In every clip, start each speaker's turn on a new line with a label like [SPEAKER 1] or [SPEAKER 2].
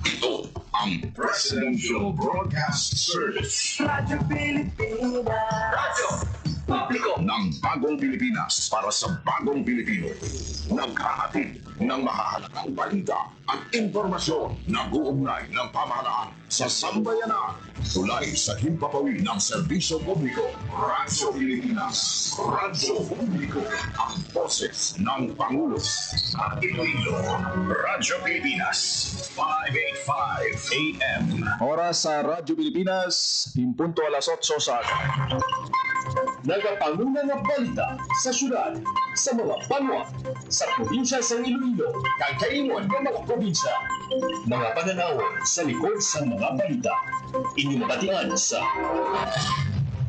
[SPEAKER 1] Ito ang Presidential Broadcast Service.
[SPEAKER 2] Radyo Pilipinas.
[SPEAKER 1] Radyo Publiko ng Bagong Pilipinas para sa Bagong Pilipino. Naghahatid ng mahahalagang balita at impormasyon na uugnay ng pamahalaan sa sambayanan. Tulay sa himpapawid ng serbisyo publiko. Radyo Pilipinas. Radyo Publiko. Ang boses ng Pangulo. At Iloilo. Radyo Pilipinas. 585 AM.
[SPEAKER 3] Oras sa Radyo Pilipinas, 8:08 sa aga.
[SPEAKER 4] Nagapanguna nga balita sa syudad, sa mga banwa, sa probinsya sa Iloilo, kagkaingon ng mga probinsya. Mga pananaw sa likod sa mga balita. Inyong batian sa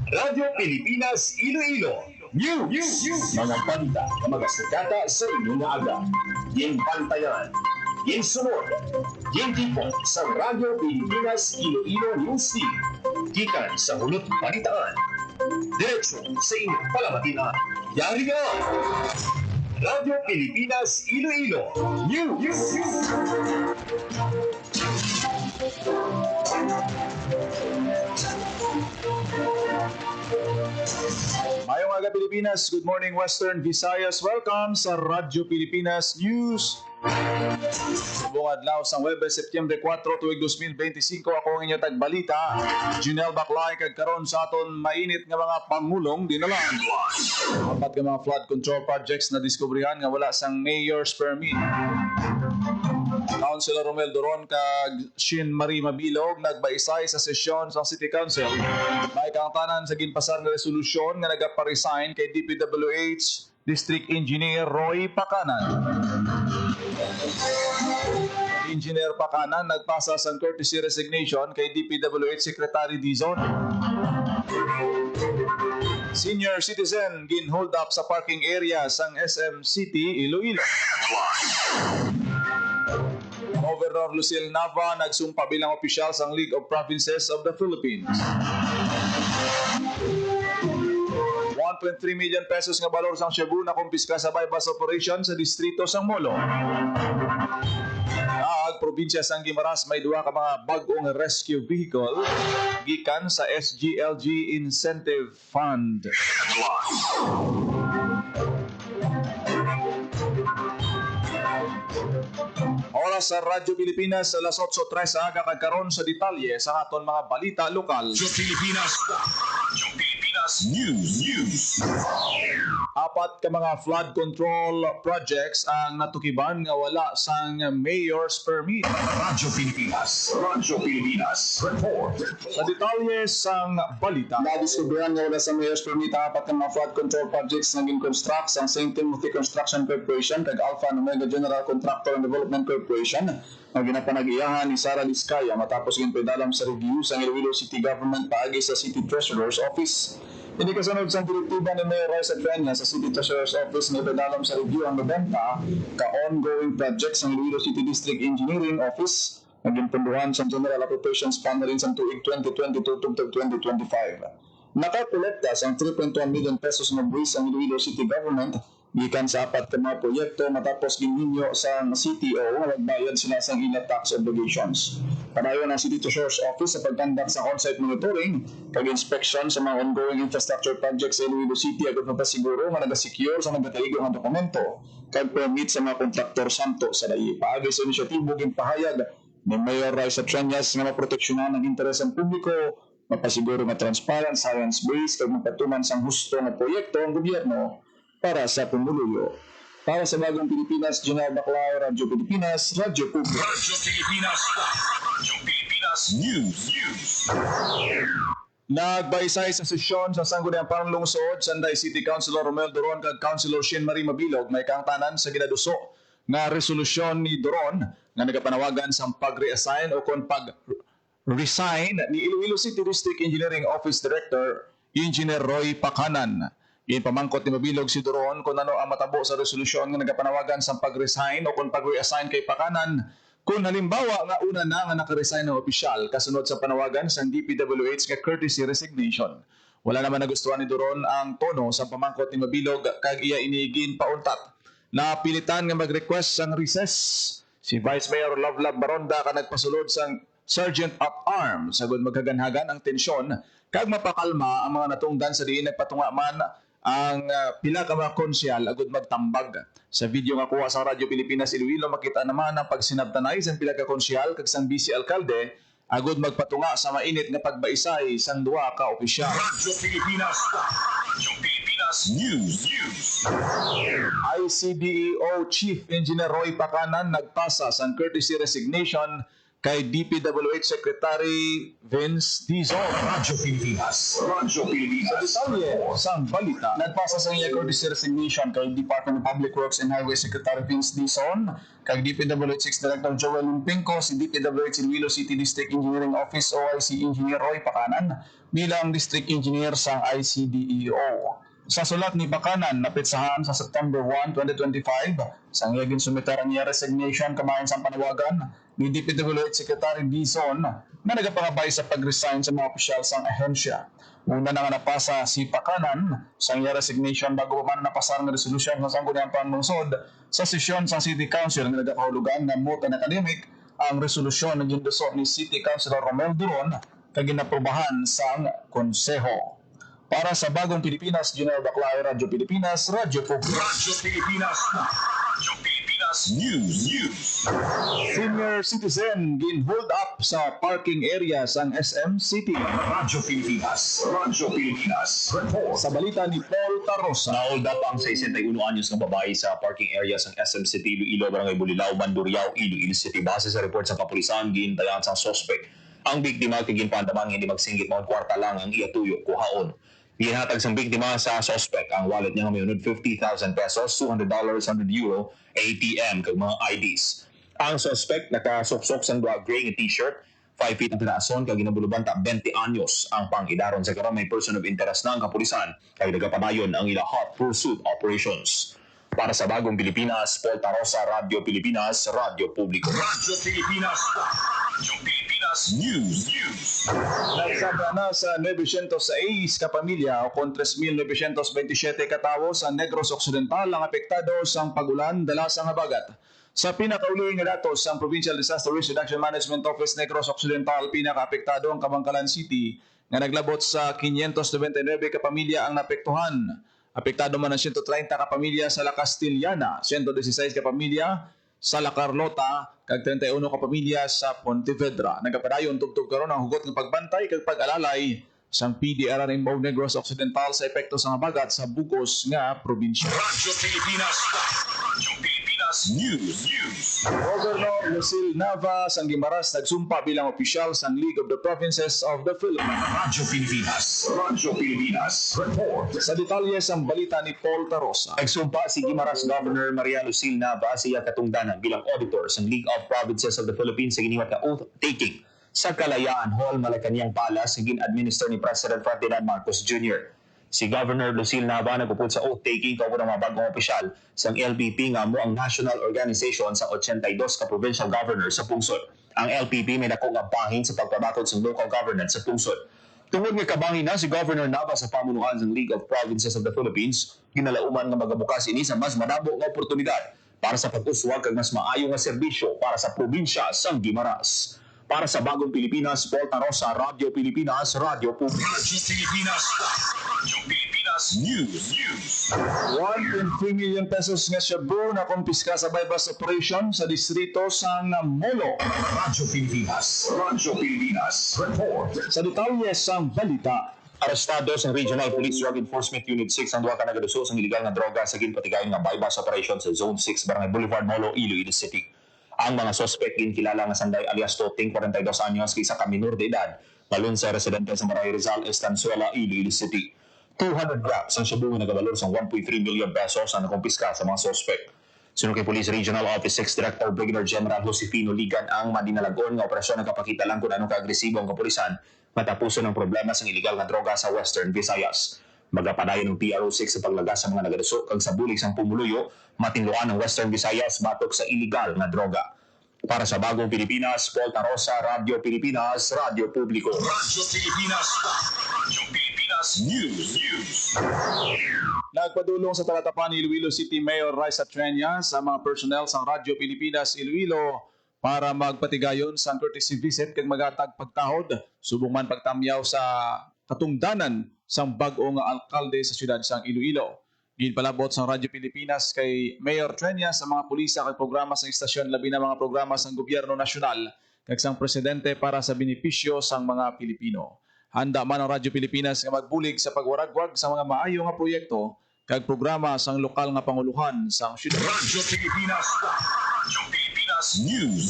[SPEAKER 4] Radyo Pilipinas Iloilo. News! Mga balita na magasikata sa inyong aga. Yung bantayan, yung sunod, yung tipo sa Radyo Pilipinas Iloilo News Team. Gikan sa hulot balitaan. Diretso sa inyong palamatinan. Yari nga! Radyo Pilipinas Iloilo News!
[SPEAKER 3] Mayong aga Pilipinas, good morning Western Visayas. Welcome sa Radyo Pilipinas News. Subong adlaw sa Webes, Septyembre 4, tuig 2025. Ako ang inyong tagbalita, Junel Baclay, kagkaroon sa aton mainit nga mga pangulong dinalaan. Apat nga mga flood control projects na diskubrihan nga wala sang mayor's permit. Councilor Romel Doron kag Shin Marie Mabilog nagbaisay sa sesyon sa City Council. May kangtanan sa ginpasar nga resolusyon nga nagaparesign kay DPWH District Engineer Roy Pacanan. Engineer Pacanan nagpasa sa courtesy resignation kay DPWH Secretary Dizon. Senior citizen ginhold up sa parking area sang SM City, Iloilo. Governor Lucille Nava nagsumpa bilang opisyal sa League of Provinces of the Philippines. 1.3 million pesos nga balor sang Cebu na kumpiska sa bypass operation sa distrito sang Molo. Ang probinsya sang Guimaras may duha ka mga bag-ong rescue vehicle gikan sa SGLG Incentive Fund. Oras sa Radyo Pilipinas, alas 8:03 sa aga kagkaroon sa detalye sa aton mga balita lokal.
[SPEAKER 1] Radyo Pilipinas. Radyo Pilipinas News.
[SPEAKER 3] Apat ka mga flood control projects ang natukiban nga wala sang mayor's permit.
[SPEAKER 1] Radyo Pilipinas. Radyo Pilipinas. Report.
[SPEAKER 3] Sa detalye sang balita,
[SPEAKER 5] Nadiskubrihan nga wala sa mayor's permit ang apat ng mga flood control projects na gin-construct sa St. Timothy Construction Corporation kag Alpha and Omega General Contractor and Development Corporation na ginapanag-iyahan ni Sara Liskaya matapos ginpedalam sa review sa Iloilo City Government paagi sa City Treasurer's Office. Hindi kasunod sa direktiba ni Mayor Royce Adrena sa City Treasurer's Office na ipedalam sa review ang 90 ka ongoing projects ng Iloilo City District Engineering Office na ginpunduhan sa General Appropriations Fund na rin sa tuig 2022 tungtong 2025. Nakakolekta sa 3.1 million pesos na buwis ang Iloilo City Government gikan sa apat ka mga proyekto matapos gininyo sa CTO nga magbayad sila sa ilang tax obligations. Padayon ang City Treasurer's Office sa pagkandak sa on-site monitoring kag inspection sa mga ongoing infrastructure projects sa Iloilo City agad mapasiguro nga nagasecure sa nagataigo nga dokumento kag permit sa mga kontraktor santo sa dayi. Paagi sa inisyatibo ginpahayag ni Mayor Royce Atreñas nga maproteksyonan ang interes ng publiko, mapasiguro nga transparent, science-based kag magpatuman sang husto nga proyekto ang gobyerno para sa pumuluyo. Para sa Bagong Pilipinas, Junel Baclay, Radyo Pilipinas, Radyo Publiko.
[SPEAKER 1] Radyo Pilipinas. Radyo Pilipinas News.
[SPEAKER 3] nagbaysay sa sesyon sa Sangguniang Panglungsod, Sanday City Councilor Romel Doron kag Councilor Shin Marie Mabilog may kangtanan sa ginaduso nga resolusyon ni Doron nga nagapanawagan sa pag-reassign o kon pag-resign ni Iloilo City District Engineering Office Director Engineer Roy Pacanan. Pamangkot ni Mabilog si Doron kung ano ang matabo sa resolusyon nga nagapanawagan sa pag-resign o kung pag-reassign kay Pacanan kung halimbawa nga una na nga nakaresign ng opisyal kasunod sa panawagan sa DPWH nga courtesy resignation. Wala naman nagustuhan ni Doron ang tono sa pamangkot ni Mabilog kag iya inigin pauntat. Napilitan nga mag-request sang recess Si Vice Mayor Lovelab Baronda ka nagpasulod sang Sergeant at Arms sagud magkaganhagan ang tensyon kag mapakalma ang mga natungdan sa diin nagpatunga man ang pila ka mga konsyal agud magtambag. Sa video nga kuha sa Radyo Pilipinas Iloilo makita naman ang pagsinabtanay sa pila ka konsyal kag sang vice alkalde agud magpatunga sa mainit nga pagbaisay sang duha ka opisyal.
[SPEAKER 1] Radyo Pilipinas. Radyo Pilipinas News.
[SPEAKER 3] ICDEO Chief Engineer Roy Pacanan nagpasa sang courtesy resignation kay DPWH Secretary Vince Dizon.
[SPEAKER 1] Radyo Pilipinas. Radyo Pilipinas.
[SPEAKER 3] Detalye sang balita.
[SPEAKER 5] Nagpasa sa iya courtesy resignation kay Department of Public Works and Highway Secretary Vince Dizon, kay DPWH Director Joel Limpinco, si DPWH Iloilo City District Engineering Office OIC Engineer Roy Pacanan bilang District Engineer sa ICDEO. Sa sulat ni Pacanan, napitsahan sa September 1, 2025, sang iyagin sumitar ang iya resignation kamayan sa panawagan ni DPWH Secretary Dizon na nagapangabay sa pag-resign sa mga opisyal sang ahensya. Una na nga napasa si Pacanan sa iya resignation bago pa man napasar ng resolusyon ng Sangguniang Panlungsod sa sesyon sa City Council nga nagakahulugan na moot and academic ang resolusyon na ginduso ni City Councilor Romel Duron kag ginaprubahan sang konseho. Para sa Bagong Pilipinas, General Baclayo, Radyo Pilipinas, Radyo Public.
[SPEAKER 1] Radyo Pilipinas. Radyo Pilipinas News.
[SPEAKER 3] Senior citizen gin-hold up sa parking area sang SM City.
[SPEAKER 1] Radyo Pilipinas. Radyo Pilipinas. Report.
[SPEAKER 3] Sa balita ni Paul Tarosa.
[SPEAKER 6] Na-hold up ang 61 anyos ng babae sa parking area ng SM City, Iloilo, Barangay Bulilao, Mandurriao, Iloilo City. Base sa report sa kapulisan, gintayan sa suspect. Ang biktima kay ginpandaman hindi magsinggit mao kwarta lang ang iya tuyo kuhaon. Ginhatag sang biktima sa suspect ang wallet niya nga may 50,000 pesos, $200, €100, ATM kag mga IDs. Ang suspect nakasopsok sang duha gray nga t-shirt, 5 feet ang tinaason kag ginabuluban ta 20 anyos ang pangidaron sa karon may person of interest na ang kapulisan kay nagapadayon ang ila hot pursuit operations. Para sa Bagong Pilipinas, Paul Tarosa, Radyo Pilipinas, Radyo Publiko.
[SPEAKER 1] Radyo Pilipinas. Radyo Pilipinas News.
[SPEAKER 3] Nagsabra na sa 906 kapamilya o kon 3,927 katawo sa Negros Occidental ang apektado sa pagulan dala sa habagat. Sa pinakauli nga datos sa Provincial Disaster Risk Reduction Management Office Negros Occidental, pinakaapektado ang Kabangkalan City nga naglabot sa 599 kapamilya ang napektuhan. Apektado man ang 130 kapamilya sa La Castillana, 116 kapamilya sa La Carlota, kag 31 kapamilya sa Pontevedra. Nagapadayon tugtog karon ang hugot ng pagbantay kag pag-alalay sang PDR Rainbow Negros Occidental sa epekto sa habagat sa Bugos nga probinsya.
[SPEAKER 1] Radyo Pilipinas. Radyo Pilipinas News.
[SPEAKER 3] Governor Lucille Nava sang Guimaras nagsumpa bilang opisyal sang League of the Provinces of the Philippines.
[SPEAKER 1] Radyo Pilipinas. Radyo Pilipinas. Report.
[SPEAKER 3] Sa detalye sang balita ni Paul Tarosa.
[SPEAKER 6] Nagsumpa si Guimaras Governor Maria Lucille Nava siya katungdanan bilang auditor sa League of Provinces of the Philippines sa giniwat nga oath-taking sa Kalayaan Hall, Malacañang Palace, gin-administer ni President Ferdinand Marcos Jr. Si Governor Lucille Nava nagupod sa oath-taking kauban ng mga bagong opisyal sa LPP nga mo ang national organization sa 82 ka provincial governor sa pungsod. Ang LPP may dako nga bahin sa pagpabatod sa local governance sa pungsod. Tungod nga kabahin na si Governor Nava sa pamunuan ng League of Provinces of the Philippines, ginalauman nga magabukas ini sa mas madabo nga oportunidad para sa pag-uswag kag mas maayo nga serbisyo para sa probinsya sang Guimaras. Para sa Bagong Pilipinas, Paul Tarosa, Radyo Pilipinas, Radyo Publiko.
[SPEAKER 1] Radyo Pilipinas. Radyo Pilipinas News.
[SPEAKER 3] 1.3 million pesos nga shabu na kumpiska sa bypass operation sa distrito sang Molo.
[SPEAKER 1] Radyo Pilipinas. Radyo Pilipinas. Report.
[SPEAKER 3] Sa detalye sang balita.
[SPEAKER 6] Arestado sa Regional Police Drug Enforcement Unit 6 ang duha ka nagaduso sa iligal nga droga sa ginpatigayon nga bypass operation sa Zone 6, Barangay Boulevard, Molo, Iloilo City. Ang mga suspect ginkilala nga Sanday alias Toting, 42 anyos, kaysa ka minor de edad, malun sa residente sa Maray Rizal, Estanzuela, Iloilo City. 200 grams ang shabu nga nagabalor sa 1.3 million pesos ang nakumpiska sa mga suspect. Sunod kay Police Regional Office 6 Director Brigadier General Josefino Ligan ang madinalagon nga operasyon nagkapakita lang kung anong kaagresibo ang kapulisan matapuson ang problema sa illegal nga droga sa Western Visayas. Magapadayon ng PRO6 sa paglagas sa mga nagaduso kag sa bulig sang pumuluyo, matinluan ng Western Visayas batok sa illegal nga droga. Para sa Bagong Pilipinas, Paul Tarosa, Radyo Pilipinas, Radyo Publiko.
[SPEAKER 1] Radyo Pilipinas. Radyo Pilipinas News.
[SPEAKER 3] Nagpadulong sa talatapan ni Iloilo City Mayor Raisa Trenia sa mga personnel sa Radyo Pilipinas Iloilo para magpatigayon sa courtesy visit kag magatag pagtahod subong man pagtamyaw sa katungdanan sang bag-o nga alkalde sa siyudad sang Iloilo. Ginpalabot sa Radyo Pilipinas kay Mayor Trenia sa mga pulisa kag programa sa istasyon labi na mga programa sang gobyerno nasyonal kag sang presidente para sa benepisyo sang mga Pilipino. Handa man ang Radyo Pilipinas nga magbulig sa pagwaragwag sa mga maayo nga proyekto kag programa sang lokal nga panguluhan sang siyudad.
[SPEAKER 1] Radyo Pilipinas. Radyo Pilipinas News.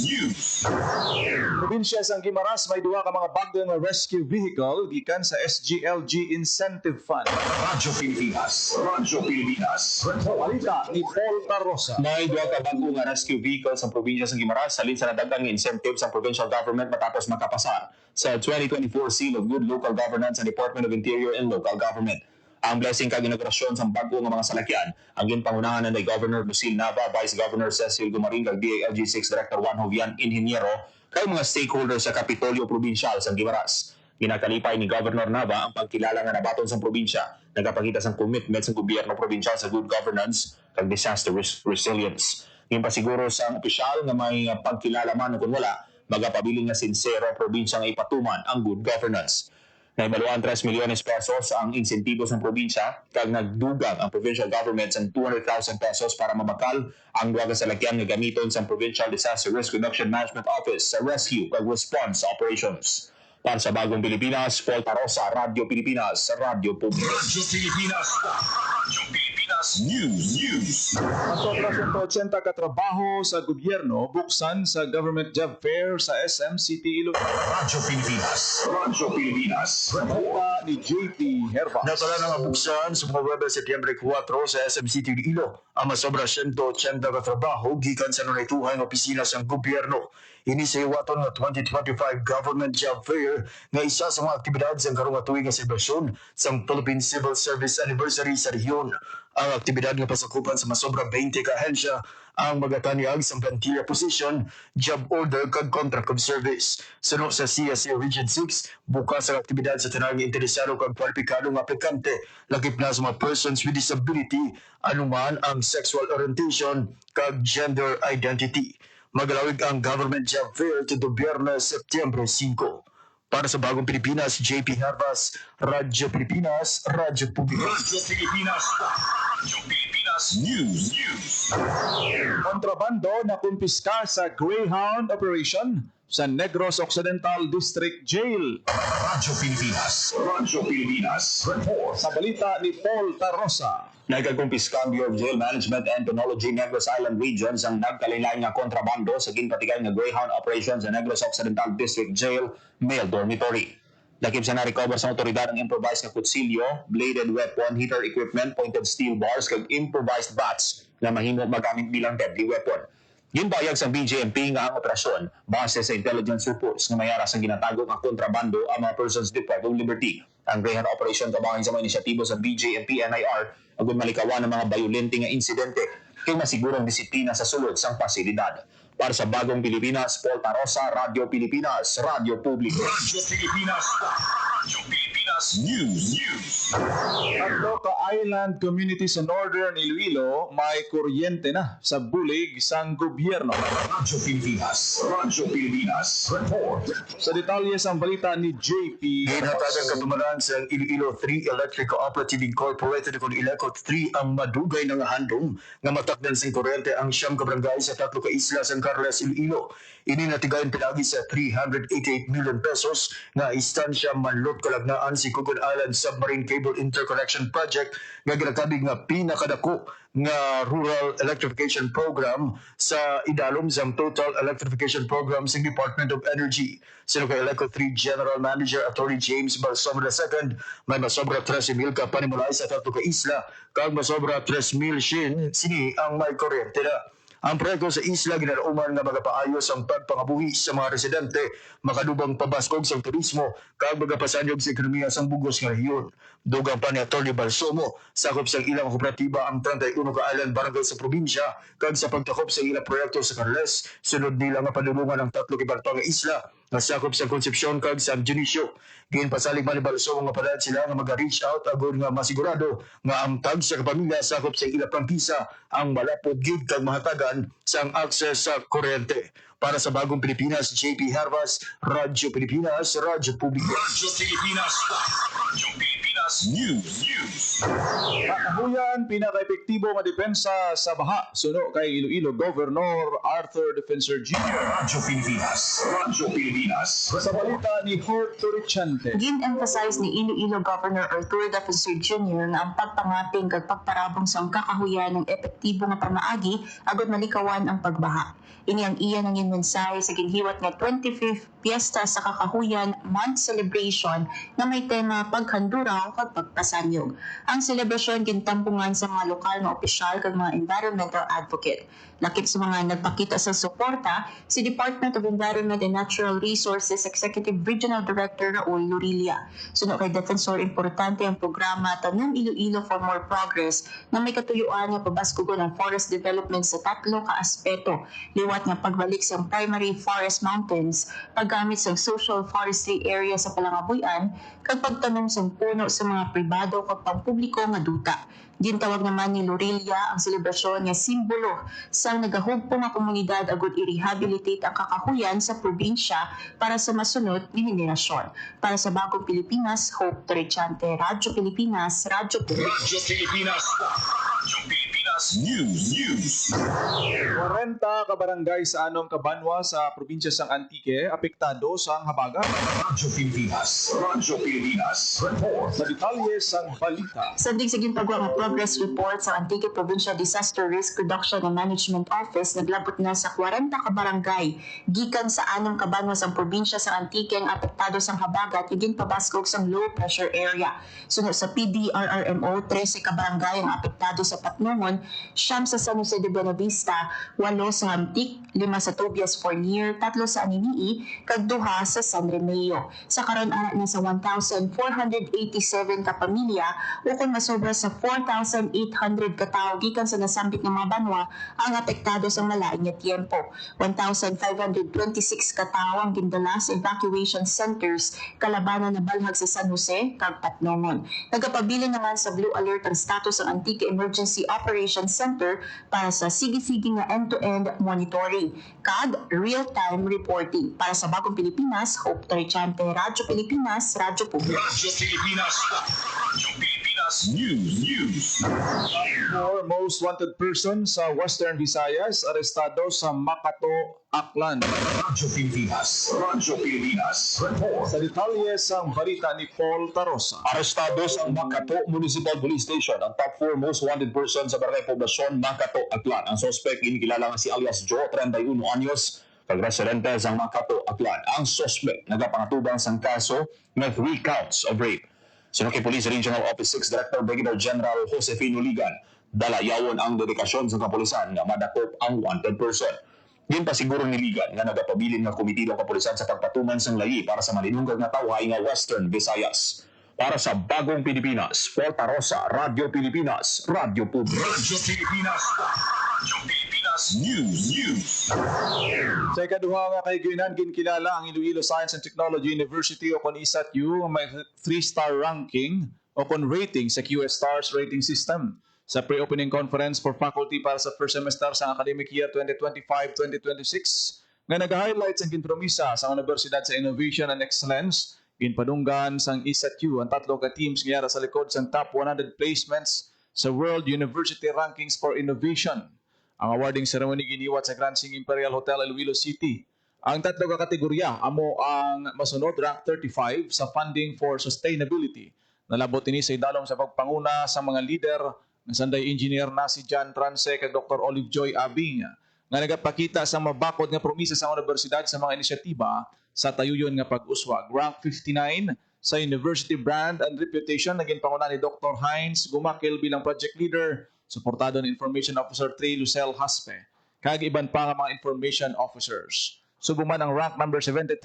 [SPEAKER 3] Probinsya sang Guimaras may duha ka mga bago nga rescue vehicle gikan sa SGLG Incentive Fund.
[SPEAKER 1] Radyo Pilipinas. Radyo Pilipinas.
[SPEAKER 3] Balita ni Paul Tarosa.
[SPEAKER 6] May duha ka bago nga rescue vehicle sa probinsya sa Guimaras salin sa nadagang incentive sa provincial government matapos makapasa sa 2024 Seal of Good Local Governance sa Department of Interior and Local Government. Ang blessing kag inaugurasyon sa bago nga mga salakyan ang ginpangunahan ni Governor Lucille Nava, Vice Governor Cecil Gumaring kag DILG 6 Director Juan Jovian Ingeniero kay mga stakeholders sa Kapitolyo Provincial sa Guimaras. Ginakalipay ni Governor Nava ang pagkilala nga nabaton sa probinsya, nagapakita sang commitment sa gobyerno provincial sa good governance kag disaster resilience. Ginpasiguro sa opisyal nga may pagkilala man kung wala, magapabiling nga sincero ang probinsya nga ipatuman ang good governance. Naibaluan 3 milyones pesos ang insentibo sa probinsya kag nagdugang ang provincial government sa 200,000 pesos para mabakal ang duha ka salakyan nga gamiton sa Provincial Disaster Risk Reduction Management Office sa rescue kag response operations. Para sa Bagong Pilipinas, Paul Tarosa, Radyo Pilipinas, Radyo Publiko.
[SPEAKER 1] Radyo Pilipinas. Radyo Pilipinas News.
[SPEAKER 3] Masobra 180 katrabaho sa gobyerno buksan sa government job fair sa SM City Iloilo.
[SPEAKER 1] Radyo Pilipinas. Radyo Pilipinas.
[SPEAKER 3] Balita ni JP Herbas.
[SPEAKER 7] Natala na mabuksan sa mga Webes Setyembre 4 sa SMCT Iloilo ang masobra 180 katrabaho gikan sa nunaytuhay ng opisina sa gobyerno. Ini sa iwaton nga 2025 Government Job Fair nga isa sa mga aktibidad sa karong tuig nga selebrasyon sa Philippine Civil Service Anniversary sa rehiyon. Ang aktibidad nga pasakupan sa masobra 20 ka ahensya ang magatanyag sa plantilla position, job order kag contract of service. Suno sa CSA Region 6, bukas ang aktibidad sa tanang interesado kag kwalipikadong aplikante, lakip na sa mga persons with disability, anuman ang sexual orientation kag gender identity. Magalawig ang Government Job Fair to Biyernes, Setyembre 5. Para sa Bagong Pilipinas, JP Herbas, Radyo Pilipinas, Radyo Publiko.
[SPEAKER 1] Radyo Pilipinas. Radyo Pilipinas News.
[SPEAKER 3] Kontrabando na kumpiska sa Greyhound Operation sa Negros Occidental District Jail.
[SPEAKER 1] Radyo Pilipinas. Radyo Pilipinas. Report.
[SPEAKER 3] Sa balita ni Paul Tarosa.
[SPEAKER 6] Nagkakumpiska ang Bureau of Jail Management and Penology Negros Island Region ang nagkalilain nga kontrabando sa ginpatigay nga Greyhound Operation sa Negros Occidental District Jail Male Dormitory. Lakip sa na-recover sa otoridad ang improvised nga kutsilyo, bladed weapon, heater equipment, pointed steel bars, kag improvised bats na mahimo magamit bilang deadly weapon. Ginbayag sa BJMP nga ang operasyon base sa intelligence reports nga mayara sa ginatago nga kontrabando ang mga persons deprived of liberty. Ang Greyhound Operation kabahin sa mga inisyatibo sa BJMP NIR agon malikawan ng mga violente nga insidente kay masigurong disiplina sa sulod sang pasilidad. Para sa Bagong Pilipinas, Paul Tarosa, Radyo Pilipinas, Radyo Publiko.
[SPEAKER 1] Radyo Pilipinas. Radyo Pilipinas News.
[SPEAKER 3] Tatlo ka island community sa Northern Iloilo may kuryente na sa bulig sang gobyerno.
[SPEAKER 1] Radyo Pilipinas. Radyo Pilipinas. Report.
[SPEAKER 3] Sa detalye sa balita ni JP
[SPEAKER 7] Ginhatagan katumaran sa Iloilo 3 Electric Cooperative Incorporated kung Ilecot 3 ang madugay ng handom nga matakdan sa kuryente ang siyam ka barangay sa tatlo ka isla sa Carles, Iloilo. Ini natigayon pinagi sa 388 million pesos nga istansya manlot kalagnaan si Cugon Island Submarine Cable Interconnection Project nga ginakabig nga pinakadako nga rural electrification program sa idalom sa total electrification program sa Department of Energy. Sino kay Electric 3 General Manager Attorney James Balsamo II, may masobra 13,000 ka panimulay sa tatlo ka isla kag masobra 3,000 sini ang may kuryente na. Ang proyekto sa isla ginalauman nga magapaayos ang pagpangabuhi sa mga residente, makadubang pabaskog sa turismo, kag magapasanyog sa ekonomiya sa bugos nga rehiyon. Dugang pa ni Atty. Balsomo, sakop sa ilang kooperatiba ang 31 ka island barangay sa probinsya, kag sa pagtakop sa ilang proyekto sa Carles, sunod nila nga padulungan ang 3 ibang nga isla nga sakop sa Concepcion kag San Dionisio. Ginpasalig man ni Balsomo nga padayat sila nga mag-reach out agud nga masigurado nga ang tag sa kapamilya sakop sa ilang prangkisa ang malapod gid kag mahatagan sang access sa kuryente. Para sa Bagong Pilipinas, JP Harvas, Radyo Pilipinas, Radyo Publiko.
[SPEAKER 1] Radyo Pilipinas. Radyo Pilipinas News.
[SPEAKER 3] Kakahuyan, pinaka-epektibo nga depensa sa baha. Suno kay Iloilo Governor Arthur Defensor Jr.
[SPEAKER 1] Radyo Pilipinas. Radyo Pilipinas.
[SPEAKER 3] Sa balita ni Hort Torrichante.
[SPEAKER 8] Gin-emphasize ni Iloilo Governor Arturo Defensor Jr. na ang pagpangaping kag pagparabong sa kakahuyan ng epektibo nga pamaagi agud malikawan ang pagbaha. Ini ang iyan ang mensahe sa ginhiwat nga 25th Piyesta sa Kakahuyan Month Celebration na may tema paghanduraw kag pagpasanyog. Ang selebrasyon gintampungan sa mga lokal nga opisyal kag mga environmental advocate. Lakip sa mga nagpakita sa suporta, si Department of Environment and Natural Resources Executive Regional Director Raul Lorilia. Suno kay Defensor, importante ang programa Tanom Iloilo for More Progress na may katuyuan nga pabaskugon ang forest development sa 3 ka aspeto. Liwat nga pagbalik sa primary forest mountains, paggamit sa social forestry area sa Palangabuyan, kag pagtanom sa puno sa mga pribado kag pampubliko nga duta. Gintawag naman ni Lorilia ang selebrasyon nga simbolo sa nagahugpo nga komunidad agud i-rehabilitate ang kakahuyan sa probinsya para sa masunod nga henerasyon. Para sa Bagong Pilipinas, Hope Torrichante, Radyo Pilipinas, Radyo Publiko.
[SPEAKER 1] Radyo Pilipinas. Radyo Pilipinas News.
[SPEAKER 3] 40 ka barangay sa Anong Cabanwa sa probinsya sang Antique apektado sa habagat.
[SPEAKER 1] Radyo Pilipinas. Radyo Pilipinas. Report.
[SPEAKER 3] Sa detalye sang balita.
[SPEAKER 8] Sandig sa ginpagawa nga progress report sa Antique Provincial Disaster Risk Reduction and Management Office, naglabot na sa 40 ka barangay gikan sa Anong Cabanwa sa probinsya sa Antique ang apektado sang habagat ug ginpabaskog sang low pressure area. Sunod sa PDRRMO, 13 ka barangay ang apektado sa Patnungon, 9 sa San Jose de Buenavista, 8 sa Hamtik, 5 sa Tobias Fournier, 3 sa Aninii, kag 2 sa San Remeo. Sa karon ana na sa 1,487 ka pamilya o kung masobra sa 4,800 ka tawo gikan sa nasambit nga mga banwa ang apektado sa malain nga tiempo. 1,526 ka tawo ang gindala sa evacuation centers kalabanan na balhag sa San Jose kag Patnongon. Nagapabilin naman sa blue alert ang status ng Antique Emergency Operations Center para sa sige-sige nga end-to-end monitoring kag real-time reporting. Para sa Bagong Pilipinas, Hope Torrichante, Radyo Pilipinas, Radyo Publiko.
[SPEAKER 1] Radyo Pilipinas. Radyo Pilipinas News.
[SPEAKER 3] Four most wanted person sa Western Visayas arestado sa Makato, Aklan.
[SPEAKER 1] Radyo Pilipinas. Radyo Pilipinas. Report.
[SPEAKER 3] Sa detalye sang balita ni Paul Tarosa.
[SPEAKER 6] Arestado sa Makato Municipal Police Station ang top 4 most wanted person sa barangay poblasyon Makato, Aklan. Ang suspect inikilala nga si alias Joe, 31 anyos, kag residente sa Makato, Aklan. Ang suspect nagapangatubang sang kaso na 3 counts of rape. Sino kay Police Regional Office 6 Director Brigadier General Josefino Ligan, dalayawon ang dedikasyon sa kapulisan nga madakop ang wanted person. Ginpasiguro ni Ligan nga nagapabilin nga komitido ng kapulisan sa pagpatuman sang layi para sa malinunggang nga tawhay nga Western Visayas. Para sa Bagong Pilipinas, Paul Tarosa, Radyo Pilipinas, Radyo Publiko.
[SPEAKER 1] Radyo Pilipinas. Radyo Pilipinas News.
[SPEAKER 3] Sa ikaduha nga kay Ginan, ginkilala ang Iloilo Science and Technology University o kon ISATU may 3-star ranking o kon rating sa QS Stars rating system. Sa pre-opening conference for faculty para sa first semester sa academic year 2025-2026 nga nag-highlights ang ginpromisa sa Universidad sa Innovation and Excellence, ginpadunggan sang ISATU ang 3 ka teams nga yara sa likod sang top 100 placements sa World University Rankings for Innovation. Ang awarding ceremony giniwat sa Grand Sing Imperial Hotel Iloilo City. Ang 3 ka kategorya amo ang masunod rank 35 sa funding for sustainability. Nalabot ini sa idalom sa pagpanguna sa mga leader ng Sanday Engineer na si John Transe kag Dr. Olive Joy Abing nga nagapakita sa mabakod nga promisa sa universidad sa mga inisyatiba sa tayuyon nga pag-uswag. Rank 59 sa University Brand and Reputation naging panguna ni Dr. Heinz Gumakil bilang project leader, suportado ni Information Officer 3 Lucel Haspe. kag iban pa nga mga information officers. Subong man ang rank number 73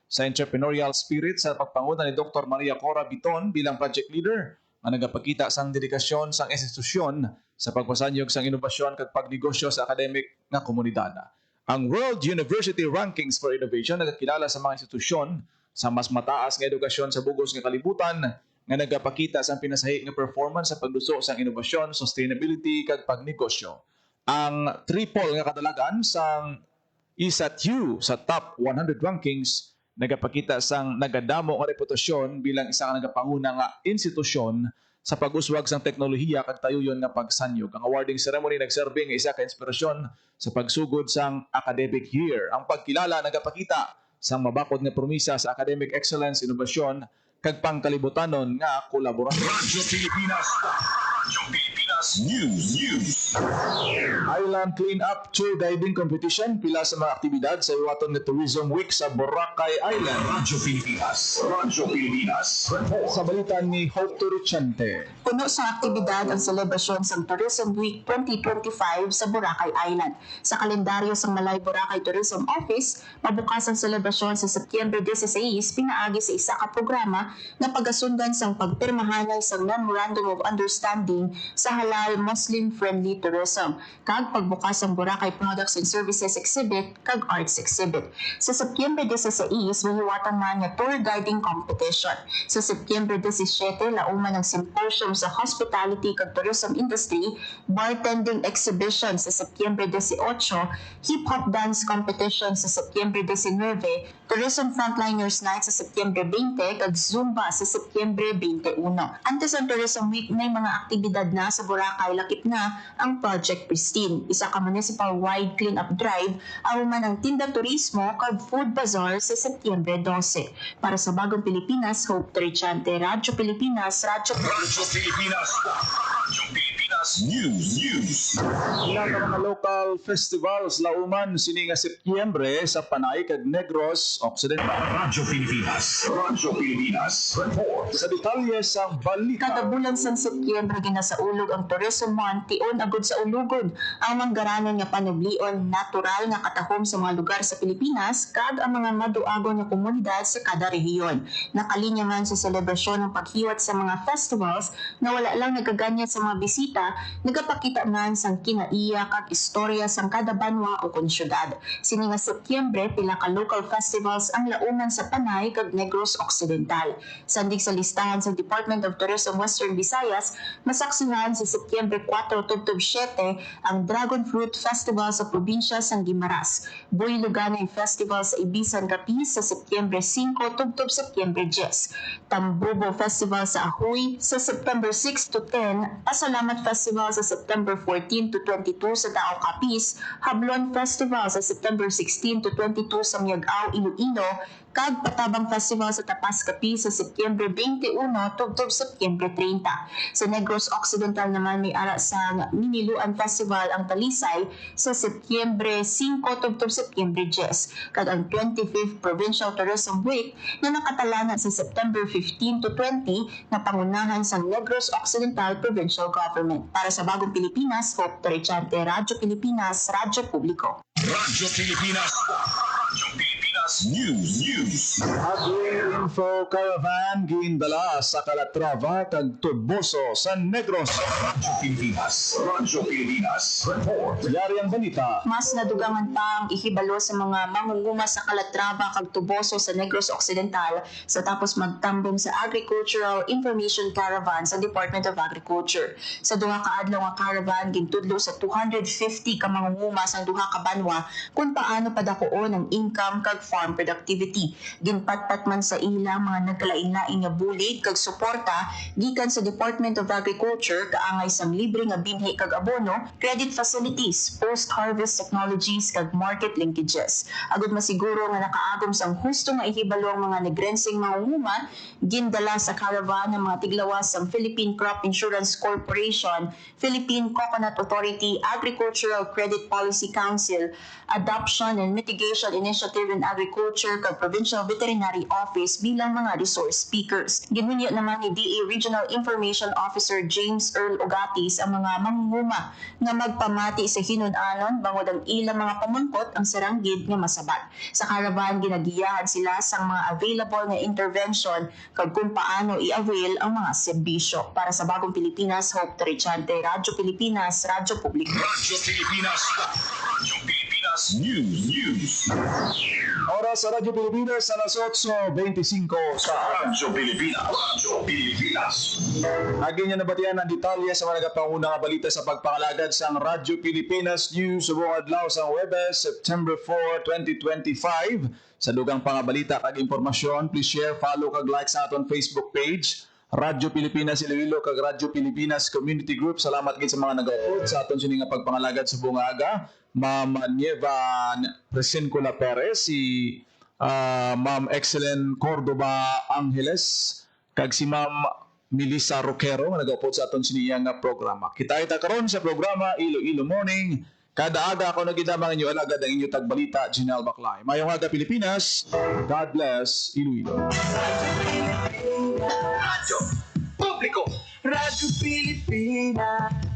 [SPEAKER 3] sa entrepreneurial spirit sa pagpanguna ni Dr. Maria Cora Biton bilang project leader nga nagapakita sang dedikasyon sang institusyon sa pagpasanyog sang inobasyon kag pagnegosyo sa academic nga komunidad. Ang World University Rankings for Innovation nagakilala sa mga institusyon sa mas mataas nga edukasyon sa bugos nga kalibutan nga nagapakita sa pinasahi nga performance sa pagduso sa inobasyon, sustainability kag pagnegosyo. Ang triple nga kadalagan sang ISAT-U sa top 100 rankings nagapakita sang nagadamo nga reputasyon bilang isa ka nagapanguna nga institusyon sa pag-uswag sang teknolohiya kag tayuyon nga pagsanyog. Ang awarding ceremony nagserbe nga isa ka inspirasyon sa pagsugod sang academic year. Ang pagkilala nagapakita sang mabakod nga promisa sa academic excellence, inobasyon kag pangkalibutanon nga kolaborasyon.
[SPEAKER 1] Radyo Pilipinas. Radyo Pilipinas News.
[SPEAKER 3] Island Clean-up Tour Guiding Competition pila sa mga aktibidad sa iwaton nga Tourism Week sa Boracay Island.
[SPEAKER 1] Radyo Pilipinas. Radyo Pilipinas.
[SPEAKER 3] Sa balitan ni Hope Turiciante.
[SPEAKER 8] Puno sa aktibidad ang selebrasyon sa Tourism Week 2025 sa Boracay Island. Sa kalendaryo sa Malay Boracay Tourism Office, mabukas ang selebrasyon sa Setyembre 16 pinaagi sa isa ka programa na pagasundan sang pagpirmahanay sa Memorandum of Understanding sa halal Muslim-friendly tourism, kag pagbukas ang Boracay Products and Services Exhibit kag Arts Exhibit. Sa Setyembre 16, mahiwatan man nga tour guiding competition. Sa Setyembre 17, lauman ang symposium sa hospitality kag tourism industry, bartending exhibition sa Setyembre 18, hip-hop dance competition sa Setyembre 19, tourism frontliners night sa Setyembre 20, kag Zumba sa Setyembre 21. Antes ang Tourism Week, may mga aktibidad na sa Boracay, lakip na ang Project Pristine, isa ka municipal-wide clean-up drive, aruman ang tinda turismo kag food bazaar sa Setyembre 12. Para sa Bagong Pilipinas, Hope Turiciante, Radyo Pilipinas, Radyo
[SPEAKER 1] Pilipinas. Radyo Pilipinas News.
[SPEAKER 3] Ilang ka mga local festivals lauman sini nga Setyembre sa Panay kag Negros Occidental.
[SPEAKER 1] Radyo Pilipinas. Radyo Pilipinas. Report.
[SPEAKER 3] Sa detalye sa balita.
[SPEAKER 8] Kada bulan sa Setyembre ginasaulog ang Tourism Month tion agud sa ulugon ang manggaranon nga panublion natural nga katahom sa mga lugar sa Pilipinas kag ang mga maduagon nga komunidad sa kada rehiyon. Nakalinya man sa selebrasyon ng paghiwat sa mga festivals na wala lang nagaganyat sa mga bisita, nagapakita man sang kinaiya kag istorya sang kada banwa o konsyudad. Sini nga Setyembre pila ka local festivals ang lauman sa Panay kag Negros Occidental. Sandig sa listahan sa Department of Tourism Western Visayas, masaksihan sa Setyembre 4 tubtob 7 ang Dragon Fruit Festival sa probinsya sang Guimaras. Buy Luganay Festival sa Ibisan Capiz sa Setyembre 5 tubtob Setyembre 10. Tambobo Festival sa Ahoy sa September 6 to 10. Pasalamat Festival sa September 14 to 22 sa Dao Capiz. Hablon Festival sa September 16 to 22 sa Miagao, Iloilo. Kag Patabang Festival sa Tapas Capiz sa Setyembre 21 tubtob Setyembre 30. Sa Negros Occidental naman may ara sa Miniluan Festival ang Talisay sa Setyembre 5 tubtob Setyembre 10. Kag ang 25th Provincial Tourism Week na nakatalana sa September 15 to 20 na pangunahan sa Negros Occidental Provincial Government. Para sa Bagong Pilipinas, Hope Turiciante, Radyo Pilipinas, Radyo Publiko.
[SPEAKER 1] Radyo Pilipinas. Radyo Pilipinas News.
[SPEAKER 3] Agri-info caravan gindala sa Calatrava kag Tuboso sa Negros.
[SPEAKER 1] Radyo Pilipinas. Radyo Pilipinas. Report.
[SPEAKER 3] Yari ang balita.
[SPEAKER 8] Mas nadugangan pa ang ihibalo sa mga mangunguma sa Calatrava kag Tuboso sa Negros Occidental sa tapos magtambong sa Agricultural Information Caravan sa Department of Agriculture. Sa duha ka adlaw nga caravan gintudlo sa 250 ka mangunguma sa duha ka banwa kung paano padakuon ang income kag farm productivity. Ginpatpat man sa ilang mga nagkalain-lain nga bulig kag suporta gikan sa Department of Agriculture kaangay sang libre nga binhi kag abono, credit facilities, post-harvest technologies kag market linkages. Agud masiguro nga nakaagom sang husto nga ihibalo ang mga negrensing mangunguma, gindala sa caravan ng mga tiglawas sang Philippine Crop Insurance Corporation, Philippine Coconut Authority, Agricultural Credit Policy Council, Adoption and Mitigation Initiative in Agriculture Agriculture kag Provincial Veterinary Office bilang mga resource speakers. Ginunya naman ni DA Regional Information Officer James Earl Ogatis ang mga mangunguma nga magpamati sa hinud-anon bangod ang ilang mga pamangkot ang saranggid nga masabat. Sa caravan ginagiyahan sila sa mga available nga intervention kag kung paano i-avail ang mga serbisyo. Para sa Bagong Pilipinas, Hope Trichante, Radyo Pilipinas, Radyo Publiko.
[SPEAKER 1] Radyo Pilipinas. Radyo Pilipinas News.
[SPEAKER 3] Oras sa Radyo Pilipinas, alas 8:25 sa
[SPEAKER 1] Radyo Pilipinas. Radyo Pilipinas.
[SPEAKER 3] Agin niya nabatian ang detalye sa mga nagapanguna nga balita sa pagpangalagad sa Radyo Pilipinas News subong adlaw sa Huwebes, September 4, 2025. Sa dugang pangabalita kag impormasyon, please share, follow kag like sa aton Facebook page, Radyo Pilipinas Iloilo kag Radyo Pilipinas Community Group. Salamat gid sa mga nag-upload sa aton sini nga pagpangalagad sa bungaga. Ma'am Nieva Presencula Perez, si Ma'am Excelen Cordoba Angeles, kag si Ma'am Melissa Roquero nga nag-upload sa aton siniya nga programa. Kita karon sa programa Iloilo Morning. Kada aga ako nagidamang inyo alagad ang inyo tagbalita, Jinel Baclay. Mayong aga Pilipinas. God bless Iloilo.
[SPEAKER 1] Radyo Publiko.
[SPEAKER 2] Radyo Pilipinas.